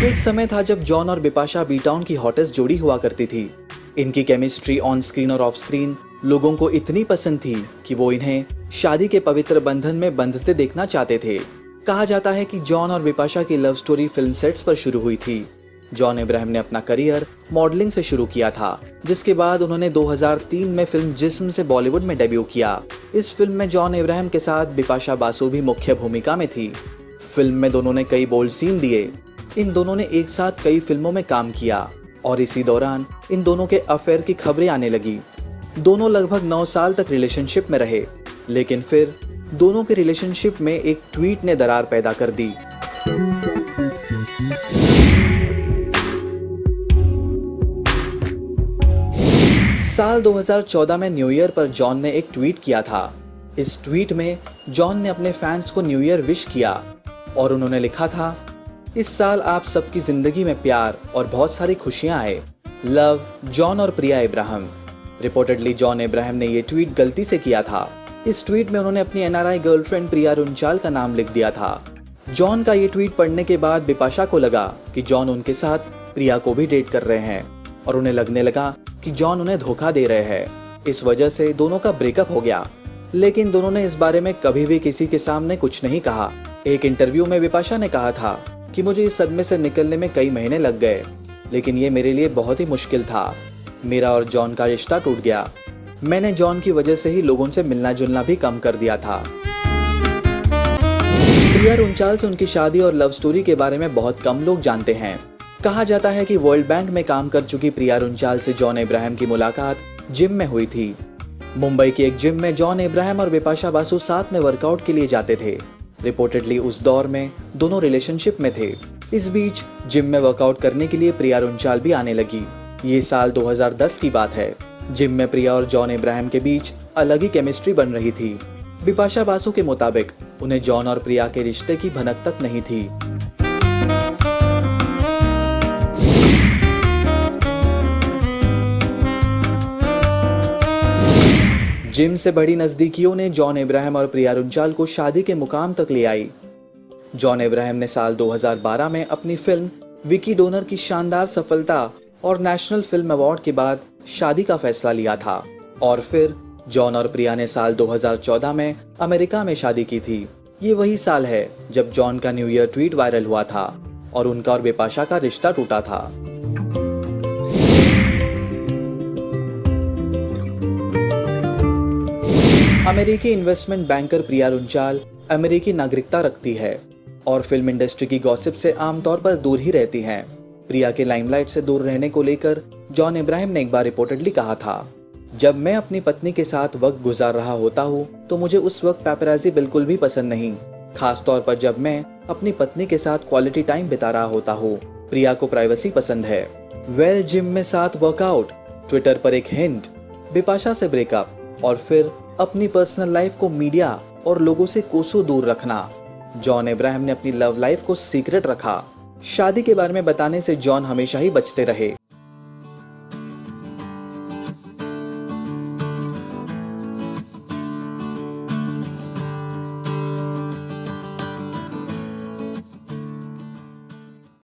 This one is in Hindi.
एक समय था जब जॉन और बिपाशा बी टाउन की हॉटेस्ट जोड़ी हुआ करती थी। इनकी केमिस्ट्री ऑन स्क्रीन और ऑफ स्क्रीन लोगों को इतनी पसंद थी कि वो इन्हें शादी के पवित्र बंधन में बंधते देखना चाहते थे। कहा जाता है कि जॉन और बिपाशा की लव स्टोरी फिल्म सेट्स पर शुरू हुई थी। जॉन अब्राहम ने अपना करियर मॉडलिंग से शुरू किया था, जिसके बाद उन्होंने 2003 में फिल्म जिस्म से बॉलीवुड में डेब्यू किया। इस फिल्म में जॉन अब्राहम के साथ बिपाशा बासु भी मुख्य भूमिका में थी। फिल्म में दोनों ने कई बोल्ड सीन दिए। इन दोनों ने एक साथ कई फिल्मों में काम किया और इसी दौरान इन दोनों के अफेयर की खबरें आने लगी। दोनों लगभग 9 साल तक रिलेशनशिप में रहे, लेकिन फिर दोनों के रिलेशनशिप में एक ट्वीट ने दरार पैदा कर दी। साल 2014 में न्यू ईयर पर जॉन ने एक ट्वीट किया था। इस ट्वीट में जॉन ने अपने फैंस को न्यू ईयर विश किया और उन्होंने लिखा था, इस साल आप सबकी जिंदगी में प्यार और बहुत सारी खुशियां आए। लव, जॉन और प्रिया अब्राहम। रिपोर्टेडली जॉन अब्राहम ने ये ट्वीट गलती से किया था। इस ट्वीट में उन्होंने अपनी एनआरआई गर्लफ्रेंड प्रिया रुंचाल का नाम लिख दिया था। जॉन का ये ट्वीट पढ़ने के बाद बिपाशा को लगा कि जॉन उनके साथ प्रिया को भी डेट कर रहे हैं और उन्हें लगने लगा कि जॉन उन्हें धोखा दे रहे हैं। इस वजह से दोनों का ब्रेकअप हो गया, लेकिन दोनों ने इस बारे में कभी भी किसी के सामने कुछ नहीं कहा। एक इंटरव्यू में बिपाशा ने कहा था कि मुझे इस सदमे से निकलने में कई महीने लग गए, लेकिन ये मेरे लिए बहुत ही मुश्किल था। मेरा और जॉन का रिश्ता टूट गया। मैंने जॉन की वजह से ही लोगों से मिलना जुलना भी कम कर दिया था। प्रिया रुंचाल से उनकी शादी और लव स्टोरी के बारे में बहुत कम लोग जानते हैं। कहा जाता है कि वर्ल्ड बैंक में काम कर चुकी प्रिया रुंचाल से जॉन अब्राहम की मुलाकात जिम में हुई थी। मुंबई के एक जिम में जॉन अब्राहम और बिपाशा बासु साथ में वर्कआउट के लिए जाते थे। रिपोर्टेडली उस दौर में दोनों रिलेशनशिप में थे। इस बीच जिम में वर्कआउट करने के लिए प्रिया रुंचाल भी आने लगी। ये साल 2010 की बात है। जिम में प्रिया और जॉन अब्राहम के बीच अलग ही केमिस्ट्री बन रही थी। बिपाशा बासु के मुताबिक उन्हें जॉन और प्रिया के रिश्ते की भनक तक नहीं थी। जिम से बड़ी नजदीकियों ने जॉन अब्राहम और प्रिया रुंचाल को शादी के मुकाम तक ले आई। जॉन अब्राहम ने साल 2012 में अपनी फिल्म विकी डोनर की शानदार सफलता और नेशनल फिल्म अवार्ड के बाद शादी का फैसला लिया था और फिर जॉन और प्रिया ने साल 2014 में अमेरिका में शादी की थी। ये वही साल है जब जॉन का न्यू ईयर ट्वीट वायरल हुआ था और उनका और बिपाशा का रिश्ता टूटा था। अमेरिकी इन्वेस्टमेंट बैंकर प्रिया रुंचाल अमेरिकी नागरिकता रखती है और फिल्म इंडस्ट्री की गॉसिप से आमतौर पर दूर ही रहती हैं। प्रिया के लाइमलाइट से दूर रहने को लेकर जॉन अब्राहम ने एक बार रिपोर्टेडली कहा था, जब मैं अपनी पत्नी के साथ वक्त गुजार रहा होता हूँ तो मुझे उस वक्त पैपराजी बिल्कुल भी पसंद नहीं, खास तौर पर जब मैं अपनी पत्नी के साथ क्वालिटी टाइम बिता रहा होता हूँ। प्रिया को प्राइवेसी पसंद है। वेल, जिम में साथ वर्कआउट, ट्विटर पर एक हिंट, बिपाशा से ब्रेकअप और फिर अपनी पर्सनल लाइफ को मीडिया और लोगों से कोसों दूर रखना। जॉन अब्राहम ने अपनी लव लाइफ को सीक्रेट रखा। शादी के बारे में बताने से जॉन हमेशा ही बचते रहे।